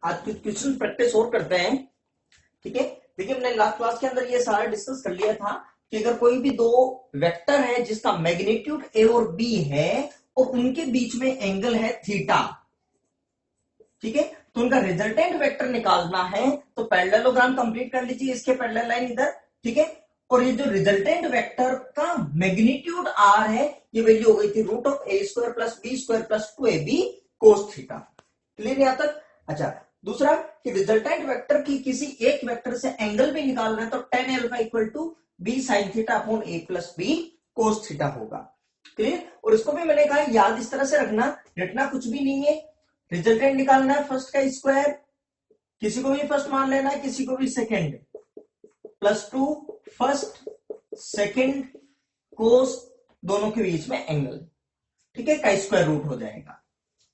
आज कुछ question practice और करते हैं। ठीक है, देखिए हमने लास्ट क्लास के अंदर ये सारा डिस्कस कर लिया था कि अगर कोई भी दो वेक्टर है जिसका मैग्नीट्यूड ए और बी है और उनके बीच में एंगल है थीटा, ठीक है, तो उनका रिजल्टेंट वेक्टर निकालना है तो पैरेललोग्राम कंप्लीट कर लीजिए, इसके पैरेलल लाइन इधर। ठीक है, और ये जो रिजल्टेंट वेक्टर का मैग्नीट्यूड आर है ये वैल्यू हो गई थी root of A square plus B square plus 2ab cos theta. Clear यहां तक? अच्छा, दूसरा कि रिजल्टेंट वेक्टर की किसी एक वेक्टर से एंगल भी निकालना है तो tan alpha equal to B sine theta upon A plus B cos theta होगा। क्लियर? और इसको भी मैंने कहा याद इस तरह से रखना, रटना कुछ भी नहीं है। रिजल्टेंट निकालना है फर्स्ट का स्क्वायर, किसी को भी फर्स्ट मान लेना है किसी को भी second, plus 2 first second cos दोनों के बीच में एंगल, ठीक है, का स्क्वायर रूट हो जाएगा।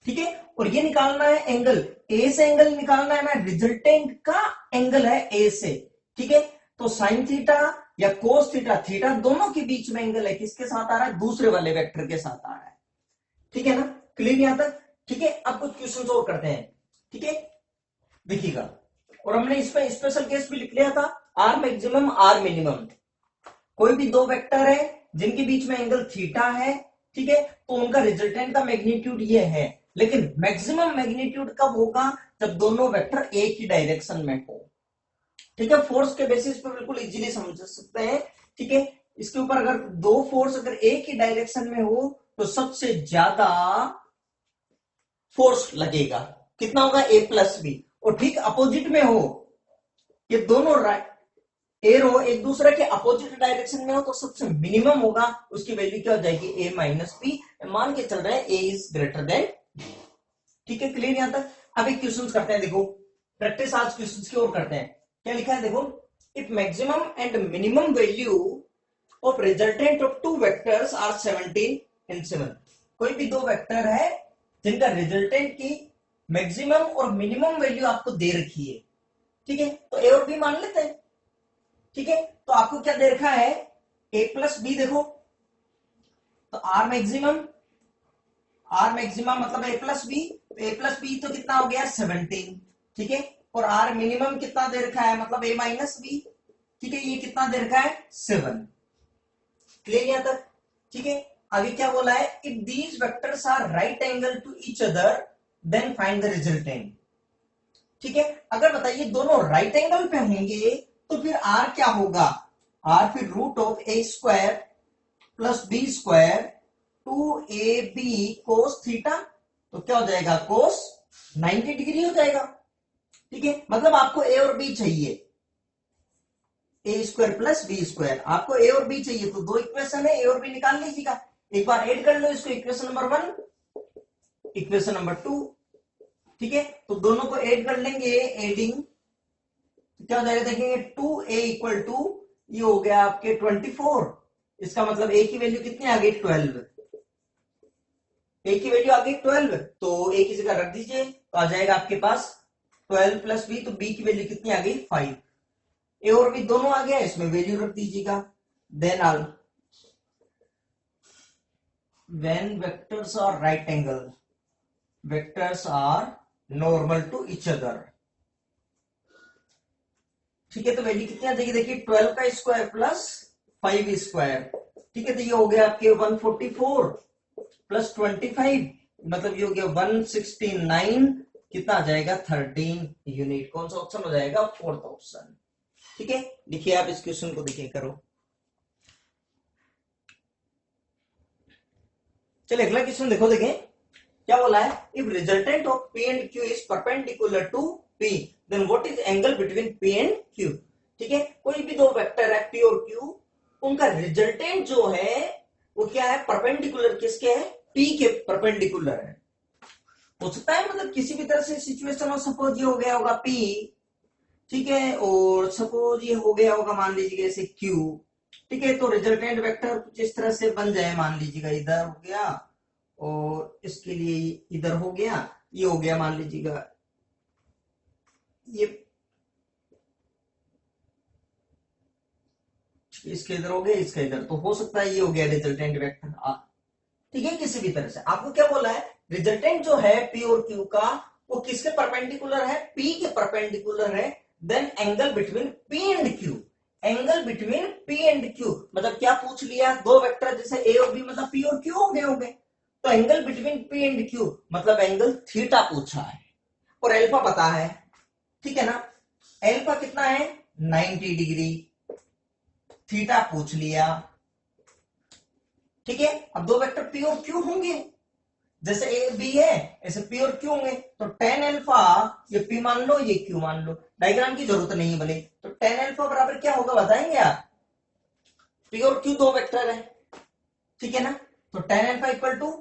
ठीक है, और ये निकालना है एंगल, ए से एंगल निकालना है ना, रिजल्टेंट का एंगल है ए से। ठीक है, तो साइन थीटा या कोस थीटा, थीटा दोनों के बीच में एंगल है, किसके साथ आ रहा है? दूसरे वाले वेक्टर के साथ आ रहा है। ठीक है ना, क्लियर यहां तक? ठीक है, अब कुछ क्वेश्चन और करते हैं। ठीक है, देखिएगा, और हमने इसमें स्पेशल केस भी लिख लिया था, आर मैक्सिमम आर मिनिमम। कोई भी दो वेक्टर है जिनके बीच में एंगल थीटा है, ठीक है, तो उनका रिजल्टेंट का मैग्नीट्यूड ये है, लेकिन मैक्सिमम मैग्नीट्यूड कब होगा? जब दोनों वेक्टर एक ही डायरेक्शन में हो। ठीक है, फोर्स के बेसिस पे बिल्कुल इजीली समझ सकते हैं। ठीक है, इसके ऊपर अगर दो फोर्स अगर एक ही डायरेक्शन में हो तो सबसे ज्यादा फोर्स लगेगा, कितना होगा? ए प्लस बी। और ठीक अपोजिट में हो, ये दोनों एरो एक दूसरे के अपोजिट डायरेक्शन में हो तो सबसे मिनिमम होगा, उसकी वैल्यू क्या हो जाएगी? ए माइनस बी। मान के चल रहे हैं ए इज ग्रेटर देन। ठीक है, क्लियर यहां तक? अब एक क्वेश्चन करते हैं, देखो प्रैक्टिस आज क्वेश्चन की ओर करते हैं। क्या लिखा है देखो, if maximum and minimum value of resultant of two vectors are 17 and 7। कोई भी दो वेक्टर है जिनका रिजल्टेंट की मैक्सिमम और मिनिमम वैल्यू आपको दे रखी है। ठीक है, तो ए और बी मान लेते हैं। ठीक है, तो आपको क्या दे रखा है? ए प्लस बी। देखो तो आर मैक्सिमम मतलब ए प्लस बी, तो ए प्लस बी तो कितना हो गया? 17। ठीक है, और आर मिनिमम कितना दे रखा है? मतलब ए माइनस बी। ठीक है, ये कितना दे रखा है? 7। क्लियर यहां तक? ठीक है, आगे क्या बोला है? If these vectors are right angle to each other then find the resultant. ठीक है, अगर बताइए दोनों राइट एंगल पे होंगे तो फिर आर क्या होगा? आर फिर root of A square plus B square 2ab cos theta, तो क्या हो जाएगा? कोस 90 डिग्री हो जाएगा। ठीक है, मतलब आपको ए और बी चाहिए, ए स्क्वायर प्लस बी स्क्वायर, आपको ए और बी चाहिए, तो दो इक्वेशन है, ए और बी निकाल लीजिएगा। एक बार ऐड कर लो इसको, इक्वेशन नंबर 1 इक्वेशन नंबर 2। ठीक है, तो दोनों को ऐड कर लेंगे, एडिंग क्या हो जाएगा? देखेंगे 2a इक्वल टू ये हो गया आपके 24। इसका मतलब ए की वैल्यू कितनी आ गई? 12। ए की वैल्यू आ गई 12, तो ए की जगह रख दीजिए तो आ जाएगा आपके पास 12 प्लस बी, तो बी की वैल्यू कितनी आ गई? 5। ए और बी दोनों आ गया, इसमें वैल्यू रख दीजिएगा। Then all when vectors are right angle, vectors are normal to each other. ठीक है, तो वैल्यू कितनी आ जाएगी? देखिए 12 का स्क्वायर प्लस 5 स्क्वायर। ठीक है, तो ये हो गया आपके 144 प्लस 25, मतलब ये हो गया 169। कितना आ जाएगा? 13 यूनिट। कौन सा ऑप्शन हो जाएगा? Fourth option. ठीक है, देखिए आप इस क्वेश्चन को देखिए, करो। चलिए अगला क्वेश्चन देखो, देखें क्या बोला है। If resultant of P and Q is perpendicular to P then what is angle between P and Q. ठीक है, कोई भी दो वेक्टर है पी और क्यू, उनका रिजल्टेंट जो है वो क्या है? परपेंडिकुलर किसके है? पी के परपेंडिकुलर है। हो सकता है मतलब किसी भी तरह से सिचुएशन हो, सपोज ये हो गया होगा पी, ठीक है, और सपोज ये हो गया होगा मान लीजिए जैसे क्यू। ठीक है, तो रिजल्टेंट वेक्टर कुछ इस तरह से बन जाए, मान लीजिएगा इधर हो गया और इसके लिए इधर हो गया, ये हो गया मान लीजिएगा ये, इसके इधर हो गया, इसका इधर, तो हो सकता है ये हो गया रिजल्टेंट वेक्टर। ठीक है, किसी भी तरह से आपको क्या बोला है? रिजल्टेंट जो है पी और क्यू का वो किसके परपेंडिकुलर है, P के परपेंडिकुलर है, then angle between P and Q, angle between P and Q मतलब क्या पूछ लिया, दो वेक्टर जैसे A और B मतलब P और Q हो गए, तो angle between P and Q मतलब एंगल थीटा पूछा है और अल्फा पता है, ठीक है ना। अल्फा कितना है 90 डिग्री, थीटा पूछ लिया, ठीक है। अब दो वेक्टर P और Q होंगे, जैसे ए बी है ऐसे P और Q होंगे, तो tan अल्फा ये P मान लो ये Q मान लो, डायग्राम की जरूरत नहीं है भले, तो tan अल्फा बराबर क्या होगा बताएंगे आप, P और Q दो वेक्टर है, ठीक है ना। तो tan alpha equal to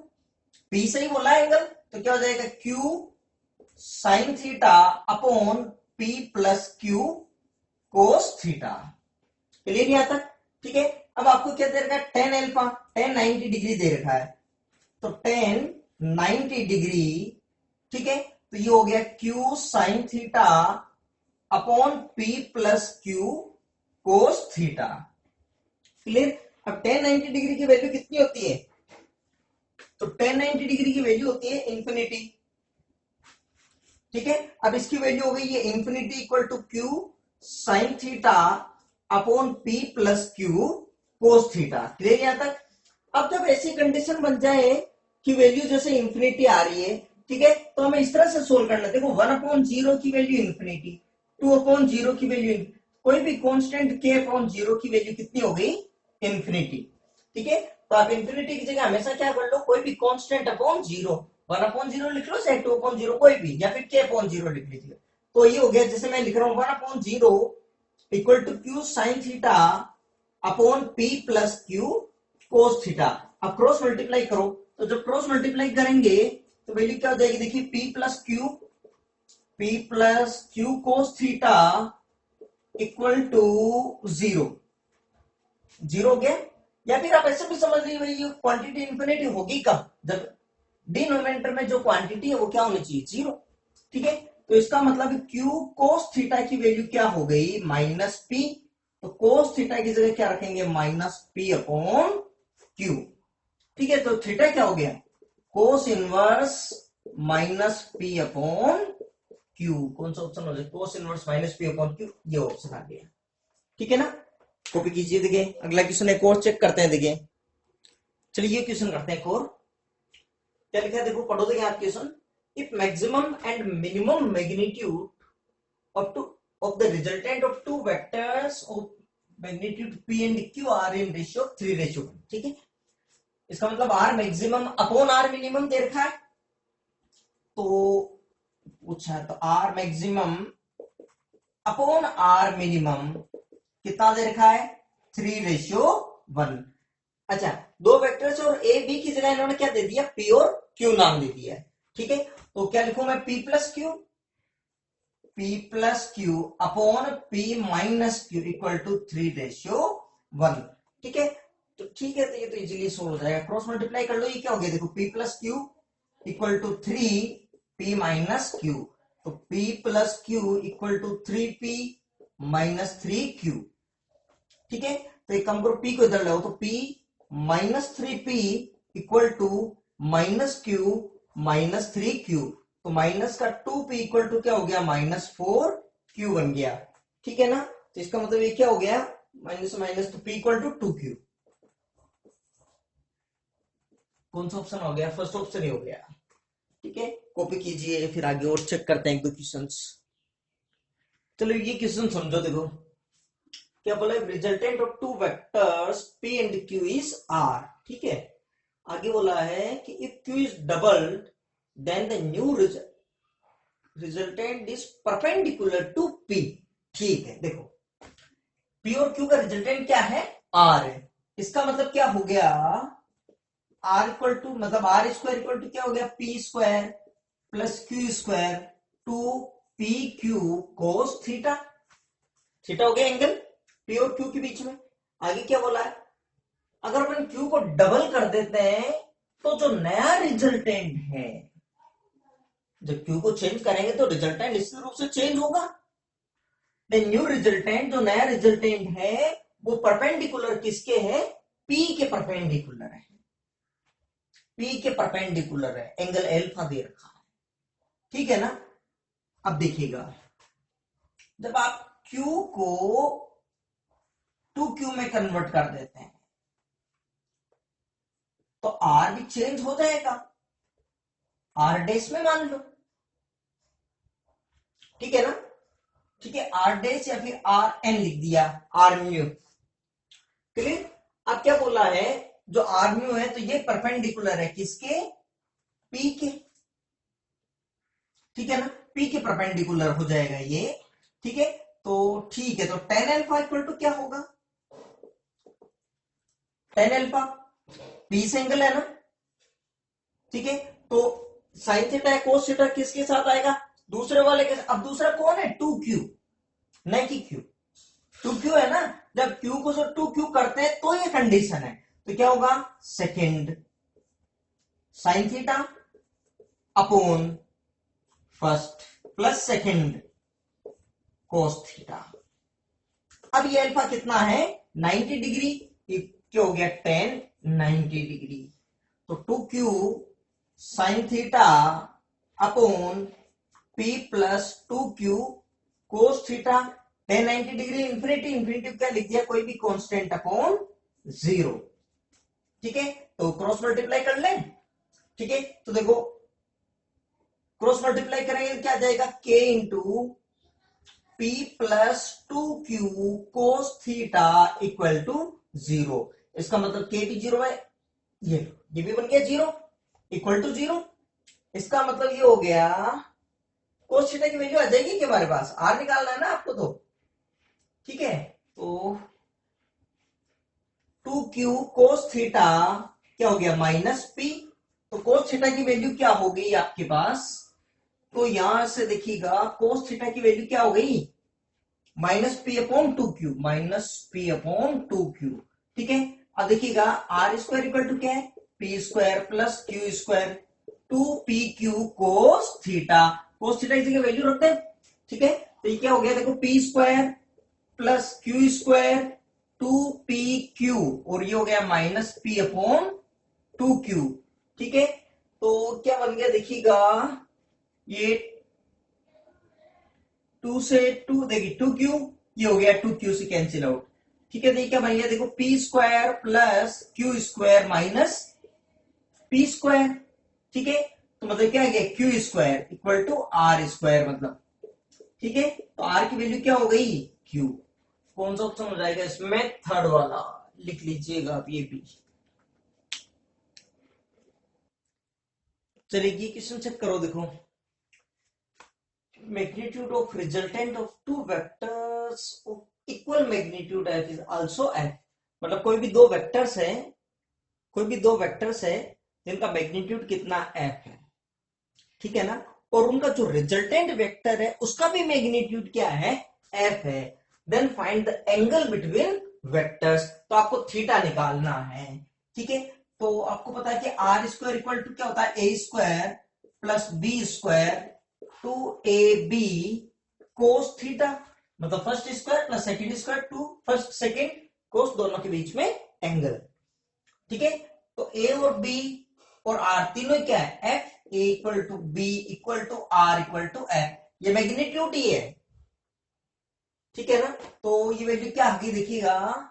P से ही बोला एंगल, तो क्या हो जाएगा Q sine theta upon P plus Q cos theta, clear नहीं आता, ठीक है। अब आपको क्या दे रखा है tan अल्फा, tan 90 डिग्री दे रखा है, तो tan 90 डिग्री, ठीक है, तो ये हो गया Q sine theta upon P plus Q cos theta, clear. अब tan 90 डिग्री की वैल्यू कितनी होती है, तो tan 90 डिग्री की वैल्यू होती है इंफिनिटी, ठीक है। अब इसकी वैल्यू हो गई ये infinity equal to Q sine theta upon P plus Q cos theta, clear यहां तक। अब जब ऐसी कंडीशन बन जाए कि वैल्यू जैसे इंफिनिटी आ रही है, ठीक है, तो हमें इस तरह से सोल्व करना है, देखो 1/0 की वैल्यू इंफिनिटी, 2/0 की वैल्यू, कोई भी कांस्टेंट k/0 की वैल्यू कितनी हो गई इंफिनिटी, ठीक है। तो आप इंफिनिटी की जगह हमेशा क्या कर लो, कोई भी कांस्टेंट अपॉन 0, 1/0 लिख लो चाहे 2/0 कोई भी, या फिर k/0 लिख लीजिए। तो ये हो गया, जैसे मैं लिख रहा हूं 1/0 equal to Q sine theta upon P plus Q cos theta. अब क्रॉस मल्टीप्लाई करो, तो जब क्रॉस मल्टीप्लाई करेंगे तो वैल्यू क्या हो जाएगी, देखिए P plus Q cos theta equal to 0, 0 हो गया। या फिर आप ऐसे भी समझ लीजिए भाई क्वांटिटी इंफिनिटी होगी कब, जब डिनोमिनेटर में जो क्वांटिटी है वो क्या होनी चाहिए 0, ठीक है। तो इसका मतलब Q कोस थीटा की वैल्यू क्या हो गई -P, तो कोस थीटा की जगह क्या रखेंगे -P अपॉन Q, ठीक है। तो थीटा क्या हो गया cos inverse -P upon Q, कौन सा ऑप्शन हो जाए, cos inverse -P upon Q, ये ऑप्शन आ गया, ठीक है ना। कॉपी कीजिए, देखिए अगला क्वेश्चन एक और चेक करते हैं, देखिए चलिए ये क्वेश्चन करते हैं एक और, क्या लिखा है देखो, पढ़ो देखिए आप question. If maximum and minimum magnitude of the resultant of two vectors of magnitude P and Q are in ratio 3:1, ठीक है। इसका मतलब R maximum upon R minimum दे रखा है, तो पूछा है, तो R maximum upon R minimum कितना दे रखा है 3:1। अच्छा, दो वेक्टर्स और ए बी की जगह इन्होंने क्या दे दिया P और Q नाम दे दिया है, ठीक है। तो क्या लिखूं मैं P plus Q upon P minus Q equal to 3:1, ठीक है। तो ठीक है, तो ये तो इजीली सोल्व हो जाएगा, क्रॉस मल्टीप्लाई कर लो, ये क्या हो गया देखो P plus Q equal to 3P minus Q, तो P plus Q equal to 3P minus 3Q, ठीक है। तो एक काम करो P को इधर लाओ, तो P minus 3P equal to minus Q minus 3Q, तो माइनस का 2P इक्वल टू क्या हो गया -4Q बन गया, ठीक है ना। तो इसका मतलब ये क्या हो गया माइनस माइनस, तो P इक्वल टू 2Q, कौन सा ऑप्शन हो गया, फर्स्ट ऑप्शन ही हो गया, ठीक है। कॉपी कीजिए, फिर आगे और चेक करते हैं एक दो क्वेश्चन। चलो ये क्वेश्चन समझो, देखो क्या बोला, resultant of two vectors P and Q is R, ठीक है। आगे बोला है कि if Q is doubled then the new resultant is perpendicular to P, ठीक है। देखो P और Q का रिजल्टेंट क्या है R है, इसका मतलब क्या हो गया R इक्वल टू, मतलब R स्क्वायर इक्वल टू क्या हो गया P square plus Q square 2PQ cos theta, theta हो गया एंगल P और Q के बीच में। आगे क्या बोला है, अगर अपन Q को डबल कर देते हैं तो जो नया रिजल्टेंट है, जब Q को चेंज करेंगे तो रिजल्टेंट निश्चित रूप से चेंज होगा। न्यू रिजल्टेंट, जो नया रिजल्टेंट है वो परपेंडिकुलर किसके है, P के परपेंडिकुलर है, P के परपेंडिकुलर है, एंगल अल्फा दे रखा है, ठीक है ना। अब देखिएगा, जब आप Q को 2Q में कन्वर्ट कर देते हैं तो R भी चेंज हो जाएगा, R डैश में मान लो, ठीक है ना, ठीक है, R डैश या फिर RN लिख दिया, R म्यू, क्लियर। अब क्या बोला है, जो R म्यू है तो ये परपेंडिकुलर है किसके, P के, ठीक है ना, P के परपेंडिकुलर हो जाएगा ये, ठीक है। तो ठीक है, तो tan अल्फा इक्वल टू क्या होगा, tan अल्फा P से एंगल है ना, ठीक है। तो साइन थीटा कोस थीटा किसके साथ आएगा, दूसरे वाले के। अब दूसरा कौन है, 2Q, नहीं कि Q, 2Q है ना, जब Q को 2Q करते हैं तो ये कंडीशन है, तो क्या होगा, second sign theta upon first plus second कोस थीटा। अब ये अल्फा कितना है, 90 डिग्री, क्या हो गया, tan 90 डिग्री, तो 2Q sign theta upon P plus 2Q cos theta, tan 90 degree infinity, infinity क्या लिख दिया, कोई भी कांस्टेंट अपॉन 0, ठीक है। तो क्रॉस मल्टीप्लाई कर लें, ठीक है। तो देखो क्रॉस मल्टीप्लाई करेंगे क्या जाएगा, K into P plus 2Q cos theta equal to 0। इसका मतलब K भी 0 है, ये भी बन गया 0 इक्वल टू 0। इसका मतलब ये हो गया, कोस थीटा की वैल्यू आ जाएगी कि हमारे पास, आर निकालना है ना आपको, तो ठीक है। तो 2Q कोस थीटा क्या हो गया, माइनस P, तो कोस थीटा की वैल्यू क्या हो गई आपके पास, तो यहां से देखिएगा कोस थीटा की वैल्यू क्या हो गई, minus P upon 2Q, minus P upon 2Q, ठीक है। अब देखिएगा आर स्क्वायर इक्वल टू क्या है, P square plus Q square, 2PQ cos theta, cos theta की वैल्यू रखते हैं, ठीक है। तो ये क्या हो गया, देखो P square plus Q square 2PQ, और ये हो गया माइनस P अपॉन 2Q, ठीक है। तो क्या बन गया देखिएगा, ये 2 से 2 देखिए 2Q, ये हो गया 2Q से कैंसिल आउट, ठीक है। देखिए क्या बन गया, देखो P square plus Q square minus P square, ठीक है। तो मतलब क्या है, Q square equal to R square, मतलब ठीक है। तो आर की वैल्यू क्या हो गई, क्यू। कौन सा ऑप्शन हो जाएगा इसमें, थर्ड वाला, लिख लीजिएगा आप ये भी। चलिए क्वेश्चन चेक करो, देखो magnitude of resultant of two vectors of equal magnitude F is also F, मतलब कोई भी दो वेक्टर्स है, कोई भी दो वेक्टर्स है जिनका मैग्नीट्यूड कितना एफ है, ठीक है ना, और उनका जो रिजल्टेंट वेक्टर है उसका भी मैग्नीट्यूड क्या है, एफ है। Then find the angle between vectors, तो आपको थीटा निकालना है, ठीक है। तो आपको पता है कि आर स्क्वायर इक्वल टू क्या होता है, A square plus B square 2AB cos theta, मतलब first square plus second square, two first second cos, दोनों के बीच में एंगल, ठीक है। तो ए और बी और आर तीनों क्या है, F, A equal to B equal to R equal to F, ये मैग्नीट्यूड ही है, ठीक है ना। तो ये वैल्यू क्या आगे देखिएगा,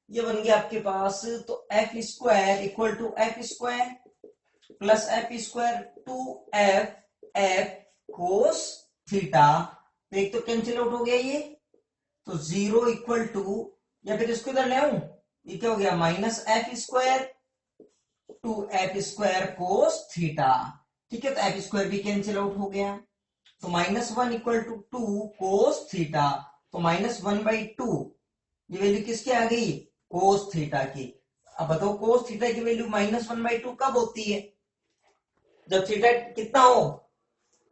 ये बन गया आपके पास, तो F square equal to F square plus F square 2F F cos theta, तो एक तो कैंसिल आउट हो गया ये, तो 0 इक्वल टू, या फिर इसको इधर ले आऊं, ये क्या हो गया, minus F square 2F square cos theta, ठीक है। तो एफ स्क्वायर भी कैंसिल आउट हो गया, तो -1 इक्वल टू 2 कोस थीटा, तो -1/2, ये वैल्यू किसकी आ गई, कोस थीटा की। अब बताओ कोस थीटा की वैल्यू -1/2 कब होती है, जब थीटा कितना हो,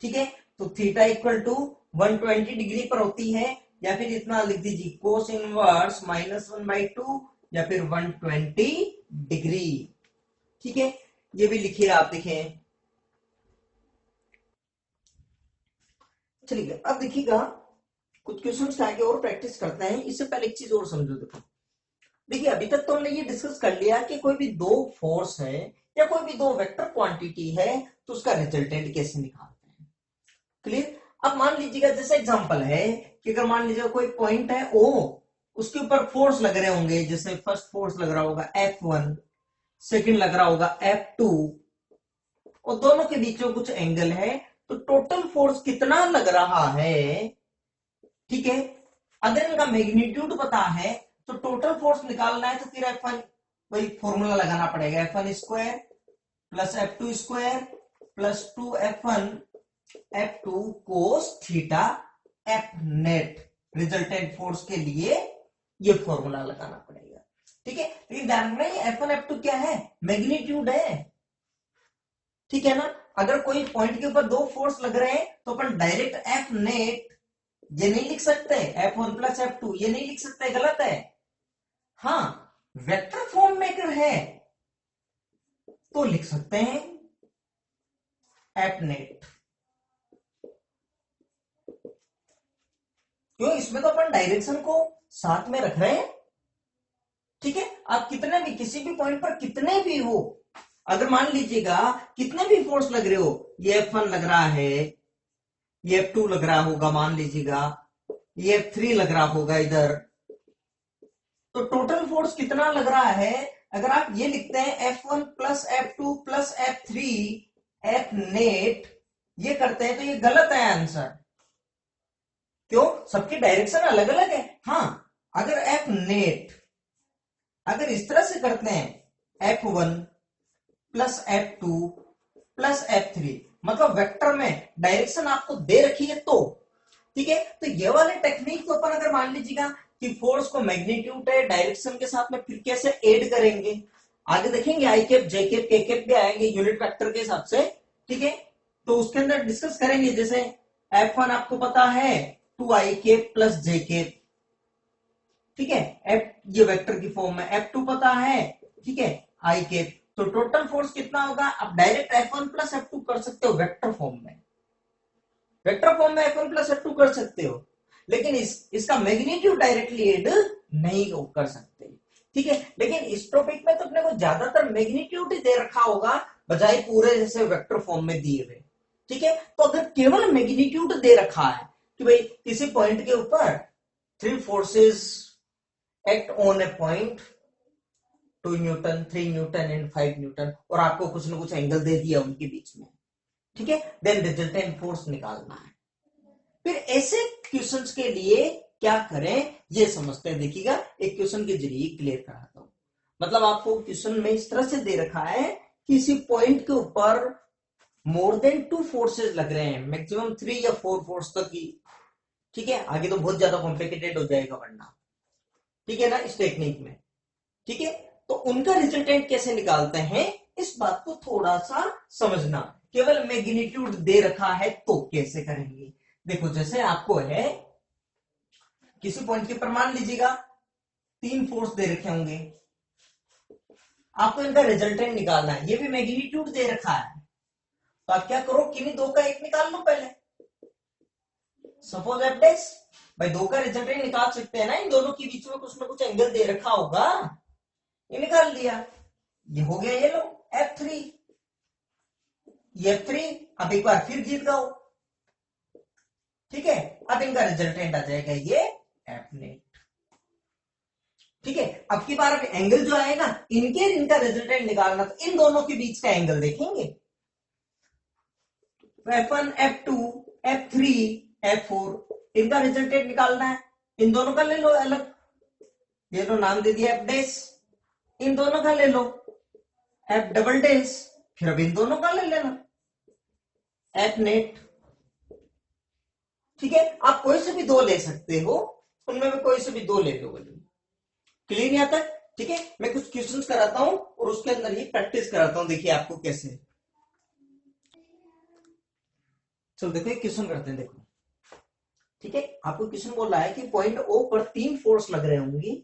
ठीक है। तो थीटा इक्वल टू 120 डिग्री पर होती है, या फिर इतना लिख दीजिए कोस इनवर्स -1/2 या फिर 120 डिग्री, ठीक है। ये भी लिखिए आप, देखें, चलिए अब देखिएगा कुछ क्वेश्चंस आगे और प्रैक्टिस करते हैं। इससे पहले एक चीज और समझो, देखो देखिए अभी तक तो हमने ये डिस्कस कर लिया कि कोई भी दो फोर्स है या कोई भी दो वेक्टर क्वांटिटी है तो उसका रिजल्टेंट कैसे निकालते हैं, क्लियर। अब मान लीजिएगा जैसे एग्जांपल है कि अगर मान लीजिएगा कोई पॉइंट है ओ, उसके ऊपर फोर्स लग रहे होंगे, जैसे फर्स्ट फोर्स लग रहा होगा F1, सेकंड लग रहा होगा F2, और दोनों के बीच में कुछ एंगल है, तो टोटल फोर्स कितना लग रहा है, ठीक है। अगर इनका मैग्नीट्यूड पता है तो टोटल फोर्स निकालना है, तो फिर F1 वही फॉर्मूला लगाना पड़ेगा, F1 square plus F2 square plus 2F1 F2 cos theta F net, resultant force के लिए ये फॉर्मूला लगाना पड़ेगा, ठीक है। लेकिन ध्यान रखना ये F1 F2 क्या है, मैग्नीट्यूड है, ठीक है ना। अगर कोई पॉइंट के ऊपर दो फोर्स लग रहे हैं तो अपन डायरेक्ट F नेट ये नहीं लिख सकते, F1 प्लस F2 ये नहीं लिख सकते, गलत है। हाँ, वेक्टर फॉर्म में अगर है तो लिख सकते हैं F नेट, क्यों, इसमें तो अपन डायरेक्शन को साथ में रख रहे हैं, ठीक है। आप कितने भी किसी भी पॉइंट पर कितने भी हो, अगर मान लीजिएगा कितने भी फोर्स लग रहे हो, ये F1 लग रहा है, ये F2 लग रहा होगा, मान लीजिएगा ये F3 लग रहा होगा इधर, तो टोटल फोर्स कितना लग रहा है, अगर आप ये लिखते हैं F1 plus F2 plus F3 F net, ये करते हैं तो ये गलत है आंसर, क्यों, सबकी डायरेक्शन अलग अलग है। हाँ, अगर F नेट अगर इस तरह से करते हैं F1 plus F2 plus F3, मतलब वेक्टर में डायरेक्शन आपको दे रखी है तो, ठीक है। तो ये वाले टेक्निक को अपन अगर मान लीजिएगा कि फोर्स को मैग्नीट्यूड है डायरेक्शन के साथ में फिर कैसे ऐड करेंगे, आगे देखेंगे, आई कैप जे कैप के कैप भी आएंगे यूनिट वेक्टर के हिसाब से, ठीक है। तो उसके अंदर डिस्कस करेंगे, जैसे F1 आपको पता है 2i कैप प्लस जे कैप, ठीक है, F ये वेक्टर की फॉर्म में, F2 पता है, ठीक है, आई कैप, तो टोटल फोर्स कितना होगा, आप डायरेक्ट F1 प्लस F2 कर सकते हो वेक्टर फॉर्म में, वेक्टर फॉर्म में F1 प्लस F2 कर सकते हो, लेकिन इसका मैग्नीट्यूड डायरेक्टली ऐड नहीं कर सकते, ठीक है। लेकिन इस टॉपिक में तो अपने को ज्यादातर मैग्नीट्यूड ही दे रखा होगा बजाय पूरे जैसे वेक्टर फॉर्म में दिए हुए, ठीक है। तो अगर केवल मैग्नीट्यूड दे रखा है कि भाई किसी पॉइंट के ऊपर 3 forces act on A point, 2 Newton 3 Newton and 5 Newton, और आपको कुछ ना कुछ एंगल दे दिया उनके बीच में, ठीक है, देन रिजल्टेंट फोर्स निकालना है। फिर ऐसे क्वेश्चंस के लिए क्या करें ये समझते हैं, देखिएगा एक क्वेश्चन के जरिए क्लियर कराता हूं। मतलब आपको क्वेश्चन में इस तरह से दे रखा है कि किसी पॉइंट के ऊपर मोर देन 2 फोर्सेस लग रहे हैं, मैक्सिमम 3 या 4 फोर्स तक की, ठीक है, आगे तो बहुत ज्यादा कॉम्प्लिकेटेड हो जाएगा वरना, ठीक है ना, इस टेक्निक में, ठीक है। तो उनका रिजल्टेंट कैसे निकालते हैं, इस बात को थोड़ा सा समझना, केवल मैग्नीट्यूड दे रखा है तो कैसे करेंगे। देखो जैसे आपको है किसी पॉइंट के ऊपर मान लीजिएगा 3 फोर्स दे रखे होंगे, आपको इनका रिजल्टेंट निकालना है, ये भी मैग्नीट्यूड दे रखा है, तो आप क्या करो, किन्हीं दो का एक निकाल लो पहले, सपोज F डैश, भाई दो का रिजल्टेंट निकाल सकते हैं ना, इन दोनों के बीच में कुछ ना कुछ एंगल दे रखा होगा, ये निकाल लिया, ये हो गया, ये लो F3, ये F3, अब एक बार फिर जीत गए, ठीक है, अब इनका रिजल्टेंट आ जाएगा ये F नेट, ठीक है। अब की बार एंगल जो आएगा इनका रिजल्टेंट निकालना, तो इन दोनों के बीच का एंगल देखेंगे, F1 F2 F3 F4, इनका रिजल्टेंट निकालना है, इन दोनों का ले लो अलग, ये लो नाम दे दिया F डैश, इन दोनों का ले लो F डबल डैश, फिर अब इन दोनों का ले लेना F नेट, ठीक है। आप कोई से भी दो ले सकते हो, उनमें भी कोई से भी दो ले लो, क्लियर यहां तक, ठीक है। मैं कुछ क्वेश्चंस कराता हूं और उसके अंदर ही प्रैक्टिस कराता हूं, देखिए आपको कैसे, चलो देखो एक क्वेश्चन करते हैं, देखो, ठीक है। आपको क्वेश्चन बोल रहा है कि पॉइंट ओ पर 3 फोर्स लग रहे होंगी,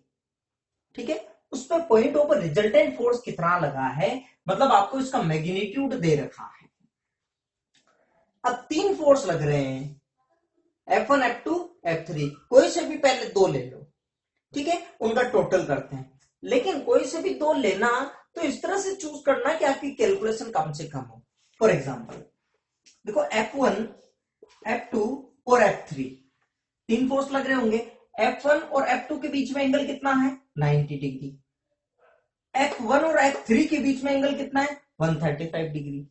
ठीक है, उस पर पॉइंट ओ पर रिजल्टेंट फोर्स कितना लगा है, मतलब आपको इसका मैग्नीट्यूड दे रखा है। अब 3 फोर्स लग रहे हैं, F1 F2 F3, कोई से भी पहले दो ले लो, ठीक है, उनका टोटल करते हैं, लेकिन कोई से भी दो लेना तो इस तरह से चूज करना कि आपकी कैलकुलेशन कम से कम हो। फॉर एग्जांपल देखो F1 F2 और F3, तीन फोर्स लग रहे होंगे। F1 और F2 के बीच में एंगल कितना है? 90 डिग्री। F1 और F3 के बीच में एंगल कितना है? 135 डिग्री।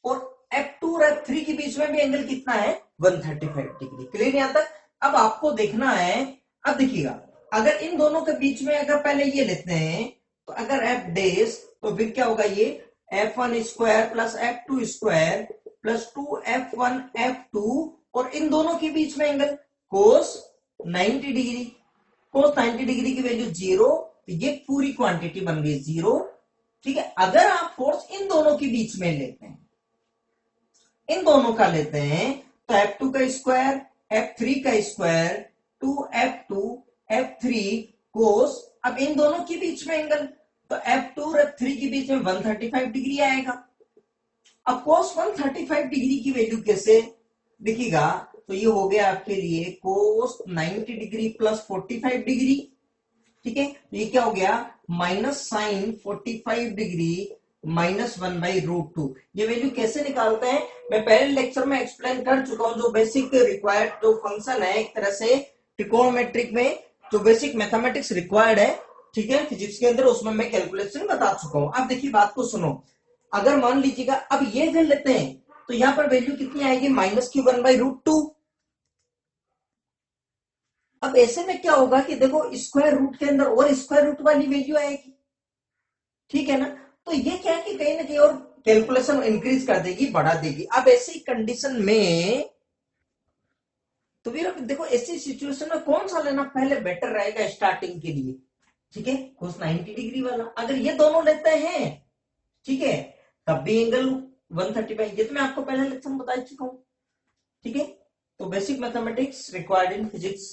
और F2 और F3 के बीच में भी एंगल कितना है? 135 डिग्री। क्लियर यहां तक? अब आपको देखना है, अब देखिएगा, अगर इन दोनों के बीच में अगर पहले ये लेते हैं तो अगर F डेश, तो फिर क्या होगा? ये F1 square plus F2 square plus 2F1 F2, और इन दोनों के बीच में एंगल कोस 90 डिग्री। कोस 90 डिग्री की वैल्यू 0, तो ये पूरी क्वांटिटी बन गई 0। ठीक है, अगर आप फोर्स इन दोनों के बीच में लेते हैं, इन दोनों का लेते हैं, तो F2 का स्क्वायर F3 का स्क्वायर 2F2 F3 कोस, अब इन दोनों के बीच में एंगल, तो F2 और F3 के बीच में 135 डिग्री आएगा। अब कोस 135 डिग्री की वैल्यू कैसे दिखेगा? तो ये हो गया आपके लिए कोस 90 डिग्री प्लस 45 डिग्री। ठीक है, ये क्या हो गया? Minus sine 45 degree minus 1/√2। ये वैल्यू कैसे निकालते हैं मैं पहले लेक्चर में एक्सप्लेन कर चुका हूं। जो बेसिक रिक्वायर्ड जो फंक्शन है, एक तरह से ट्रिकोणोमेट्रिक में जो बेसिक मैथमेटिक्स रिक्वायर्ड है, ठीक है, फिजिक्स के अंदर, उसमें मैं कैलकुलेशन बता चुका हूं। अब देखिए बात को सुनो, अगर मान लीजिएगा अब ये कर लेते हैं, तो यहां पर वैल्यू कितनी आएगी? -1/√2। अब ऐसे में क्या होगा कि देखो स्क्वायर रूट के अंदर और स्क्वायर रूट वाली वैल्यू आएगी। ठीक है ना? तो ये क्या है कि कहीं ना कहीं और कैलकुलेशन इंक्रीज कर देगी, बढ़ा देगी। अब ऐसी कंडीशन में तो फिर देखो ऐसी सिचुएशन में कौन सा लेना पहले बेटर रहेगा स्टार्टिंग के लिए? ठीक है, कोस 90 डिग्री वाला। अगर ये दोनों लेते हैं, ठीक है, तब भी एंगल 135, ये तो मैं आपको पहले लेक्चर में बता चुका हूं। ठीक है, तो basic mathematics required in physics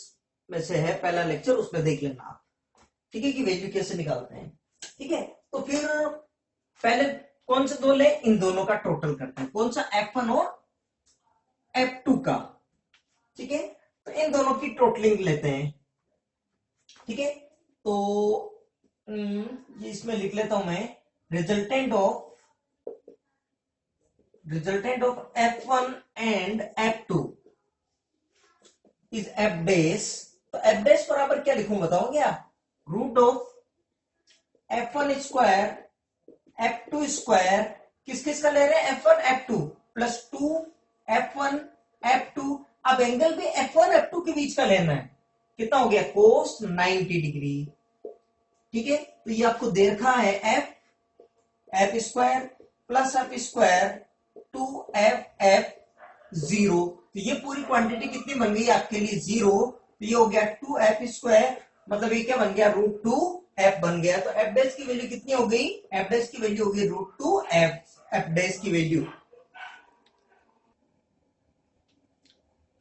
में से है पहला लेक्चर, उसमें देख लेना आप। ठीक है, कि वैल्यू कैसे निकालते हैं। ठीक है, तो फिर पहले कौन से दो ले? इन दोनों का टोटल करते हैं। कौन सा? F1 और F2 का। ठीक है, तो इन दोनों की टोटलिंग लेते हैं। ठीक है, तो ये इसमें लिख लेता हूं मैं, resultant of F1 and F2 is F dash. तो F डैश बराबर क्या लिखूं बताओ क्या? Root of F1 square F2 square, किस किस का ले रहे हैं? F1 F2 plus 2 F1 F2। अब एंगल भी F1 F2 के बीच का लेना है। कितना हो गया? कोस 90 डिग्री। ठीक है, तो ये आपको दे रखा है F square plus F square 2F 0। तो ये पूरी क्वांटिटी कितनी बन गई आपके लिए? 0। तो ये हो गया 2F स्क्वायर, मतलब ये क्या बन गया? √2F बन गया। तो F डैश की वैल्यू कितनी हो गई? F डैश की वैल्यू हो गई √2F, F डैश की वैल्यू।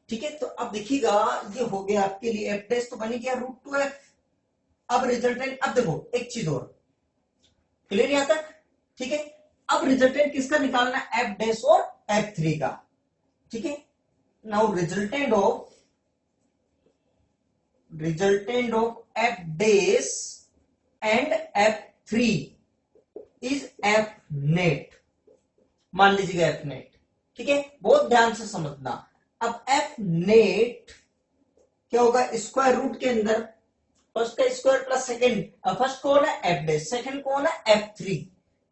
ठीक है, तो अब देखिएगा ये हो गया आपके लिए F डैश तो बन गया √2F। अब रिजल्टेंट, अब देखो एक चीज और, क्लियर यहां तक? ठीक है, अब रिजल्टेंट किसका निकालना है? F डैश और F3 का। ठीक है, now resultant of F dash and F3 is F net. मान लीजिएगा F नेट। ठीक है, बहुत ध्यान से समझना। अब F नेट क्या होगा? स्क्वायर रूट के अंदर फर्स्ट का स्क्वायर प्लस सेकंड, फर्स्ट कौन है? F डैश, सेकंड कौन है? F3।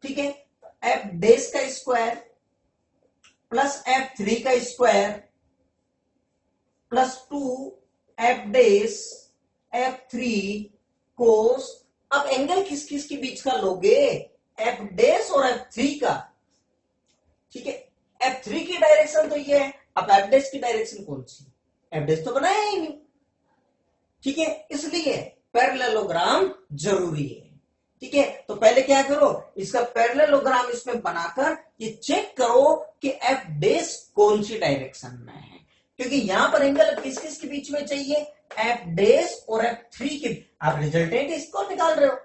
ठीक है, F डैश का स्क्वायर प्लस F3 का square plus 2F dash F3 cos. अब एंगल किस किस के बीच का लोगे? F डैश और F3 का। ठीक है, F3 की डायरेक्शन तो ये है, अब F डैश की डायरेक्शन कौन सी? F डैश तो बनाया ही नहीं। ठीक है, इसलिए पैरेललोग्राम जरूरी है। ठीक है, तो पहले क्या करो? इसका पैरेललोग्राम इसमें बनाकर ये चेक करो कि F डैश कौन सी डायरेक्शन में है, क्योंकि यहां पर एंगल किस किस के बीच में चाहिए? F डैश और F3 के। आप रिजल्टेंट इसको निकाल रहे हो,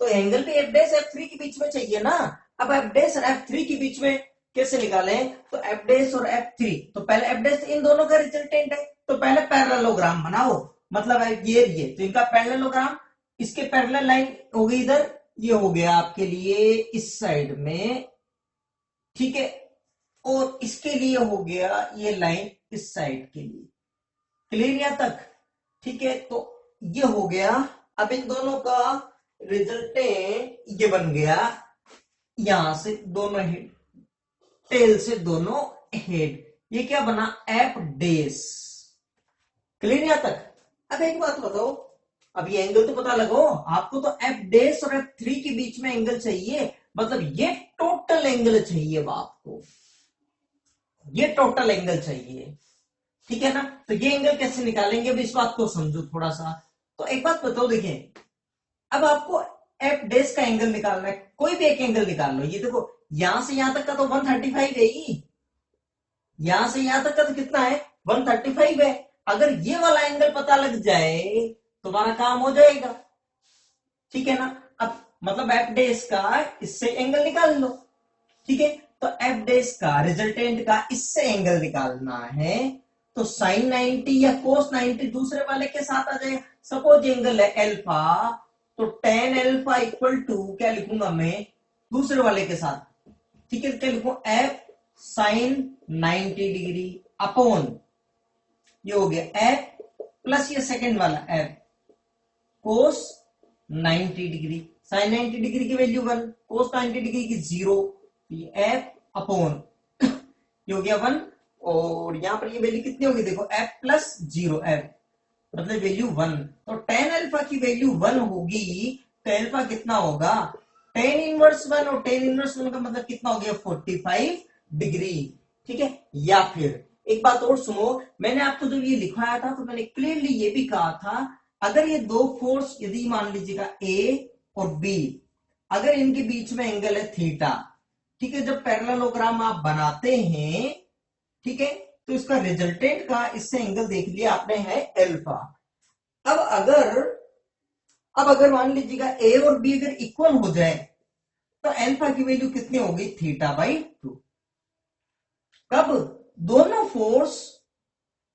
तो एंगल भी F डैश F3 के बीच में चाहिए ना। अब F डैश और F3 के बीच में कैसे निकालें? तो F डैश और F3, तो पहले F डैश इन दोनों का रिजल्टेंट है, तो पहले पैरेललोग्राम बनाओ। मतलब है ये तो इनका पैरेललोग्राम, इसके पैरेलल लाइन हो गई इधर, ये हो गया आपके लिए इस साइड में। ठीक है, और इसके लिए हो गया ये लाइन इस साइड के लिए। क्लियर यहां तक? ठीक है, तो ये हो गया। अब इन दोनों का रिजल्टेंट ये बन गया, यहां से दोनों हेड, टेल से दोनों हेड, ये क्या बना, एफ डेस। क्लियर यहां तक? अब एक बात बताओ, अब ये एंगल तो पता लगाओ आपको, तो एफ डेस और एफ थ्री के बीच में एंगल चाहिए, मतलब ये टोटल एंगल चाहिए आपको, ये टोटल एंगल चाहिए। ठीक है ना? तो ये एंगल कैसे निकालेंगे, अब इस बात को समझो थोड़ा सा। तो एक बात बताओ, देखिए अब आपको एफ डेस का एंगल निकालना है, कोई भी एक एंगल निकाल लो। ये देखो यहां से यहां तक का तो 135 है ही, यहां से यहां तक का तो कितना है, 135 है। अगर ये वाला एंगल पता लग जाए तुम्हारा काम हो जाएगा। ठीक है ना? अब मतलब एफ डेस का इससे एंगल निकाल लो। ठीक है, तो एफ डेस का रिजल्टेंट का इससे एंगल निकालना है, तो साइन 90 या कोस 90 दूसरे वाले के साथ आ जाएगा। सपोज एंगल है एल्फा, तो टेन एल्फा इक्वल टू क्या लिखूंगा मैं दूसरे वाले के साथ। ठीक है, क्या लिखूं, एफ साइन 90 डिग्री अपॉन, ये हो गया एफ प्लस ये सेकंड वाला F cos 90 degree. Sign 90 degree की वैल्यू 1, कोस 90 डिग्री की 0, एफ अपॉन ये हो गया 1, और यहां पर ये वैल्यू कितनी होगी, देखो एफ प्लस 0, एफ मतलब वैल्यू 1। तो टेन अल्फा की वैल्यू 1 होगी, तो अल्फा कितना होगा, टेन इनवर्स 1, और टेन इनवर्स 1 का मतलब कितना हो गया, 45 डिग्री। ठीक है, या फिर एक बात और सुनो, मैंने आपको जब ये लिखवाया था तो मैंने क्लियरली ये भी कहा था, अगर ये दो फोर्स यदि मान लीजिएगा ए और बी, अगर इनके बीच में एंगल है थीटा, ठीक है, जब पैरेललोग्राम आप बनाते हैं, ठीक है, तो इसका रिजल्टेंट का इससे एंगल देख लिया आपने है एल्फा। अब अगर मान लीजिएगा ए और बी अगर इक्वल हो जाए, तो एल्फा की वैल्यू कितनी होगी, थीटा बाई 2। कब, दोनों फोर्स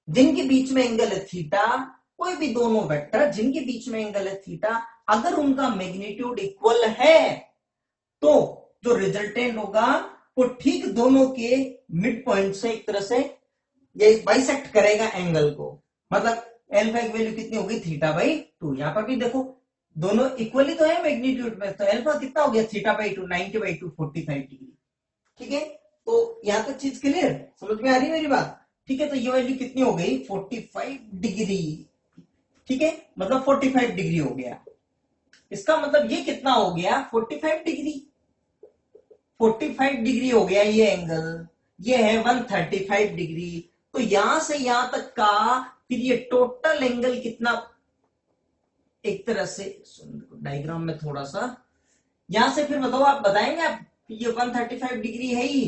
जिनके बीच में एंगल है थीटा, कोई भी दोनों वेक्टर जिनके बीच में एंगल है थीटा, अगर उनका मैग्नीट्यूड इक्वल है, तो जो रिजल्टेंट होगा वो ठीक दोनों के मिड पॉइंट से एक तरह से ये बाइसेक्ट करेगा एंगल को। मतलब एल्फा की वैल्यू कितनी होगी, थीटा बाई 2। यहां पर भी देखो दोनों इक्वली तो है मैग्नीट्यूड में, तो एल्फा कितना हो गया, थीटा बाई 2, 90 बाई 2, 45 डिग्री। ठीक है, तो यहां तक चीज क्लियर, समझ में आ रही है मेरी बात? ठीक है, तो ये वैल्यू कितनी हो गई, 45 डिग्री। ठीक है, मतलब 45 डिग्री हो गया। इसका मतलब ये कितना हो गया, 45 डिग्री। 45 डिग्री हो गया ये एंगल, ये है 135 डिग्री। तो यहां से यहां तक का फिर ये टोटल एंगल कितना, एक तरह से डायग्राम में थोड़ा सा यहां से फिर बताओ, आप बताएंगे आप, ये 135 डिग्री है ही।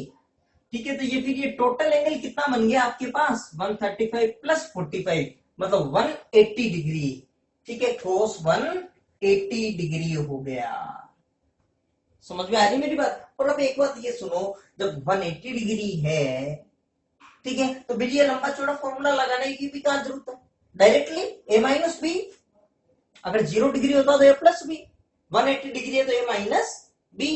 ठीक है, तो ये फिर ये टोटल एंगल कितना बन गया आपके पास, 135 प्लस 45 मतलब 180 डिग्री। ठीक है, ठोस 180 डिग्री हो गया। समझ में आ रही मेरी बात? और अब एक बात ये सुनो, जब 180 डिग्री है, ठीक है, तो फिर ये लंबा चौड़ा फॉर्मूला लगाने की भी क्या जरूरत है, डायरेक्टली ए माइनस बी। अगर 0 डिग्री होता तो ए प्लस बी, 180 डिग्री है तो ए माइनस बी।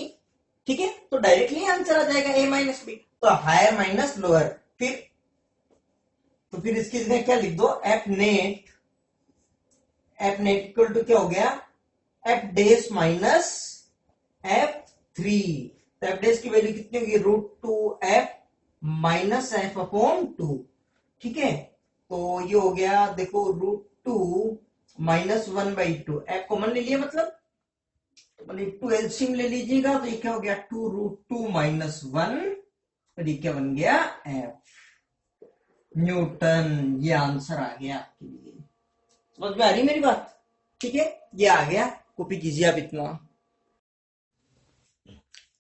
ठीक है, तो डायरेक्टली आंसर आ जाएगा ए माइनस बी। तो हायर माइनस लोअर, फिर इसकी जगह क्या लिख दो, एफ नेट इक्वल टू क्या हो गया, एफ डेस माइनस एफ थ्री। तो एफ डेस की वैल्यू कितनी होगी, √2 एफ माइनस एफ अपॉन 2। ठीक है, तो ये हो गया, देखो √2 माइनस 1/2, एफ कॉमन ले लिया, मतलब 2 एलसीएम ले लीजिएगा, तो ये क्या हो गया, 2√2 माइनस 1, और ये क्या बन गया, एफ न्यूटन। ये आंसर आ गया आपके लिए। समझ में आ रही मेरी बात? ठीक है, ये आ गया, कॉपी कीजिए आप इतना।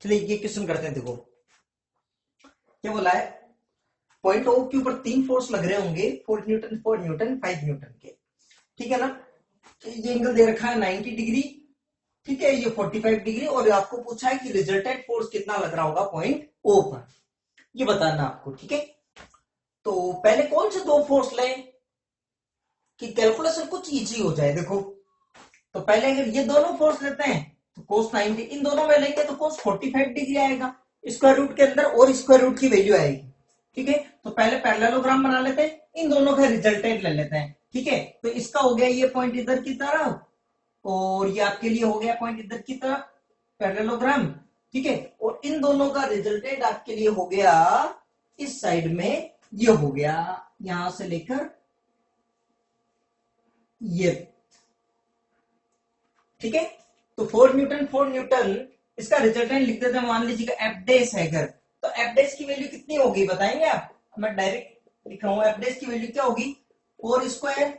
चलिए ये क्वेश्चन करते हैं, देखो क्या बोला है, पॉइंट ओ के ऊपर 3 फोर्स लग रहे होंगे, 4 न्यूटन 5 न्यूटन के। ठीक है ना, तो ये एंगल दे रखा है 90 डिग्री। ठीक है, ये 45 डिग्री, और आपको पूछा है कि रिजल्टेंट फोर्स कितना लग रहा होगा पॉइंट ओ पर, ये बताना आपको। ठीक है, तो पहले कौन से 2 फोर्स लें कि कैलकुलेशन कुछ इजी हो जाए। देखो, तो पहले अगर ये दोनों फोर्स लेते हैं तो कोस 90, इन दोनों में लेंगे तो कोस 45 डिग्री आएगा। स्क्वायर रूट के अंदर और स्क्वायर रूट की वैल्यू आएगी। ठीक है, तो पहले पैरेललोग्राम बना लेते हैं, इन दोनों का रिजल्टेंट ले लेते हैं। ठीक है, तो इसका हो गया ये पॉइंट इधर की तरफ, और ये आपके लिए हो गया पॉइंट इधर की तरफ पैरेललोग्राम। ठीक है, और इन दोनों का रिजल्टेंट आपके लिए हो गया इस साइड में, ये हो गया यहां से लेकर ये। ठीक है, तो 4 न्यूटन इसका रिजल्टेंट लिख देते हैं। मान लीजिएगा एफ डेस है अगर, तो एफ डेस की वैल्यू कितनी होगी बताएंगे आप? मैं डायरेक्ट लिख रहा हूं, एफ डेस की वैल्यू क्या होगी? 4 square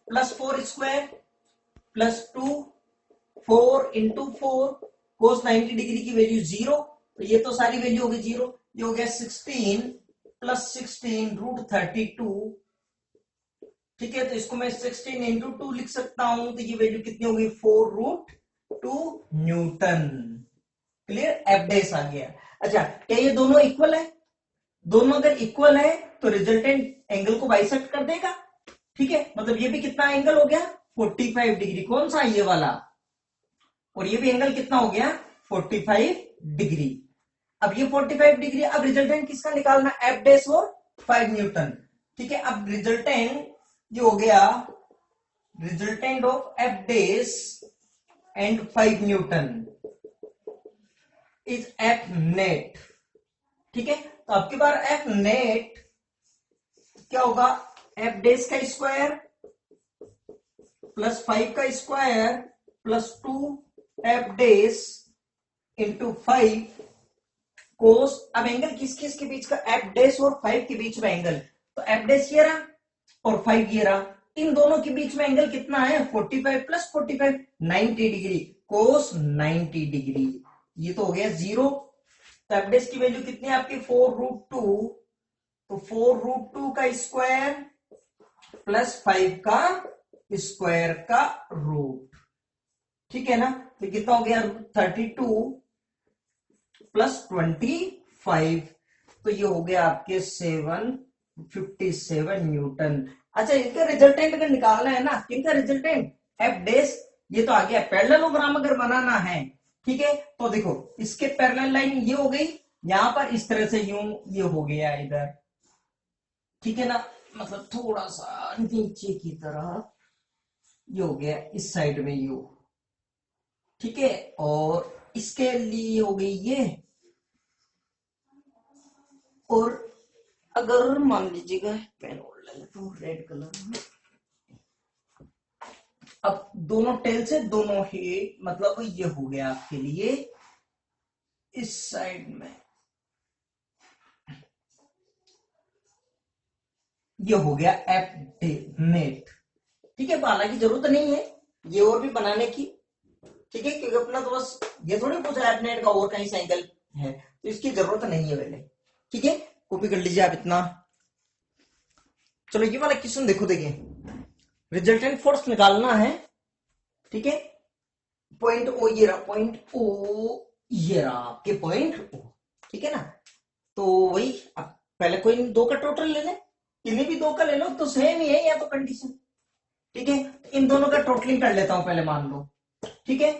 plus 4 square plus 2, 4 into 4 कोस 90 डिग्री की वैल्यू 0, तो ये तो सारी वैल्यू होगी 0। ये हो गया 16 प्लस 16 रूट 32। ठीक है, तो इसको मैं 16 इंटू 2 लिख सकता हूं, तो ये वैल्यू कितनी होगी? 4 रूट 2 न्यूटन। क्लियर, एफ डेस आ गया। अच्छा, क्या ये दोनों इक्वल है? दोनों अगर इक्वल है तो रिजल्टेंट एंगल को बाइसेक्ट कर देगा। ठीक है, मतलब ये भी कितना एंगल हो गया? 45 डिग्री। कौन सा? ये वाला। और ये भी एंगल कितना हो गया? 45 डिग्री। अब ये 45 डिग्री, अब रिजल्टेंट किसका निकालना? एफ डेस और 5 न्यूटन। ठीक है, अब रिजल्टेंट ये हो गया resultant of F dash and 5 newton is F net. ठीक है, तो आपके पास एफ नेट क्या होगा? एफ डेस का स्क्वायर प्लस 5 का स्क्वायर प्लस 2 एफ डेस इंटू 5 कोस। अब एंगल किस किस के बीच का? एफ डेस और 5 के बीच में एंगल, तो एफ डेस ये रहा और 5 ये रहा। इन दोनों के बीच में एंगल कितना है? 45 प्लस 45, 90 डिग्री। कोस 90 डिग्री, ये तो हो गया 0। तो एफ डेस की वैल्यू कितनी है आपकी? 4 रूट 2, तो 4 रूट 2 का स्क्वायर प्लस 5 का स्क्वायर का रूट। ठीक है ना, तो कितना हो गया? 32 प्लस 25, तो ये हो गया आपके 757 न्यूटन। अच्छा, इनका रिजल्टेंट अगर निकालना है ना, किनका रिजल्टेंट? एफ डेस। ये तो आ गया। पैरेललोग्राम अगर बनाना है, ठीक है, तो देखो इसके पैरेलल लाइन ये हो गई, यहां पर इस तरह से यूं ये हो गया इधर। ठीक है ना, मतलब थोड़ा सा नीचे की तरफ ये हो गया इस साइड में यू। ठीक है, और इसके लिए हो गई ये। और अगर मान लीजिएगा पेन और ले लेता हूं रेड कलर में, अब दोनों टेल से दोनों ही, मतलब ये हो गया आपके लिए इस साइड में ये हो गया एफ नेट। ठीक है, हालांकि जरूरत नहीं है ये और भी बनाने की। ठीक है, क्योंकि अपना तो बस ये थोड़ी पूछा एफ नेट का और कहीं से एंगल है, तो इसकी जरूरत नहीं है पहले। ठीक है, कॉपी कर लीजिए आप इतना। चलो ये वाला क्वेश्चन देखो, देखिए रिजल्टेंट फोर्स निकालना है। ठीक है, पॉइंट ओ ये रहा, पॉइंट ओ ये रहा आपके पॉइंट ओ। ठीक है ना, तो वही अब पहले कोई दो का टोटल ले ले, इन्हें भी दो का ले लो तो सेम ही है या तो कंडीशन। ठीक है, इन दोनों का टोटलिंग कर लेता हूं पहले, मान लो। ठीक है,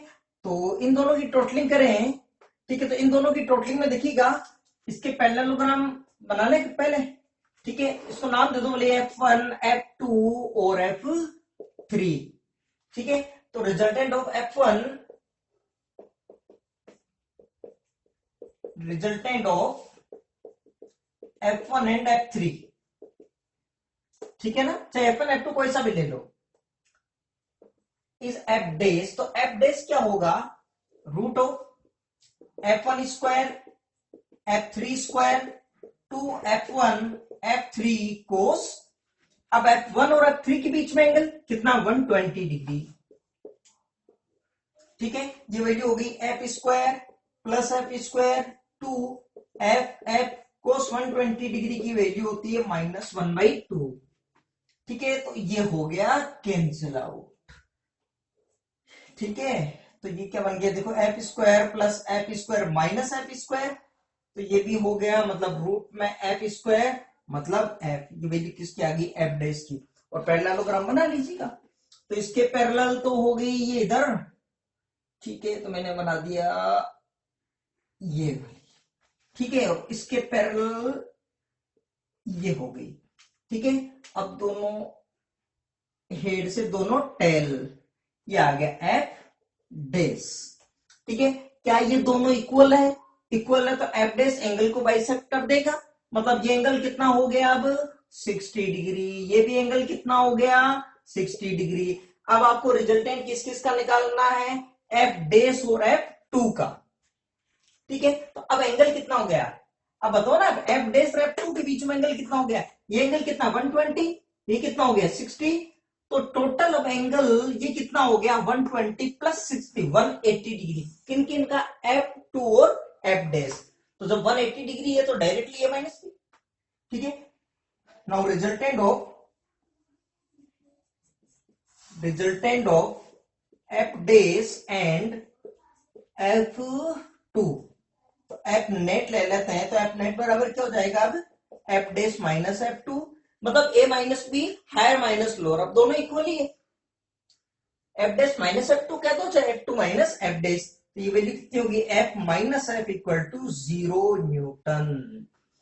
तो इन दोनों की टोटलिंग करें। ठीक है, तो इन दोनों की टोटलिंग में देखिएगा इसके पैरेललोग्राम बनाने के पहले, ठीक है, इसको नाम दे दो, बोले F1, F2 और F3। ठीक है, तो resultant of F1, resultant of F1 and F3। ठीक है ना, चाहे F1 F2 कोई सा भी ले लो, इस F डेस। तो F डेस क्या होगा? Root of F1 square F3 square 2F1 F3 cos. अब F1 और F3 के बीच में एंगल कितना? 120 डिग्री। ठीक है, ये वैल्यू हो गई F square plus F square 2F कोस 120 डिग्री की वैल्यू होती है -1/2। ठीक है, तो ये हो गया कैंसिल आउट। ठीक है, तो ये क्या बन गया? देखो F square plus F square minus F square, तो ये भी हो गया, मतलब रूट में F स्क्वायर मतलब F। ये वैल्यू किसकी आ गई? F डैश की। और पैरेललोग्राम बना लीजिएगा, तो इसके पैरेलल तो हो गई ये इधर। ठीक है, तो मैंने बना दिया ये वाली। ठीक है, और इसके पैरेलल ये हो गई। ठीक है, अब दोनों हेड से दोनों टेल, ये आ गया एफ डेस। ठीक है, क्या ये दोनों इक्वल है? इक्वल है तो एफ डेस एंगल को बाइसेक्ट कर देगा, मतलब ये एंगल कितना हो गया अब 60 डिग्री, ये भी एंगल कितना हो गया 60 डिग्री। अब आपको रिजल्टेंट किस किस का निकालना है, एफ डेस और एफ टू का। ठीक है, तो अब एंगल कितना हो गया, अब बताओ ना, एफ डेस और एफ टू के बीच में एंगल कितना हो गया, ये एंगल कितना 120, ये कितना हो गया 60, तो टोटल अब एंगल ये कितना हो गया 120 प्लस 60 180 डिग्री। किन किन का, एफ टू और एफ डेस। तो जब 180 डिग्री है तो डायरेक्टली ए माइनस बी। ठीक है, now resultant of F dash and F two, तो एफ नेट ले लेते हैं, तो एफ नेट बराबर क्या हो जाएगा अब एफ डेस माइनस एफ टू, मतलब A minus B higher minus lower, अब दोनों इक्वल ही है। एफ डेस माइनस एफ टू कह दो चाहे एफ टू माइनस एफ डेस, तो ये वैल्यू कितनी होगी, F minus F equal to 0 Newton.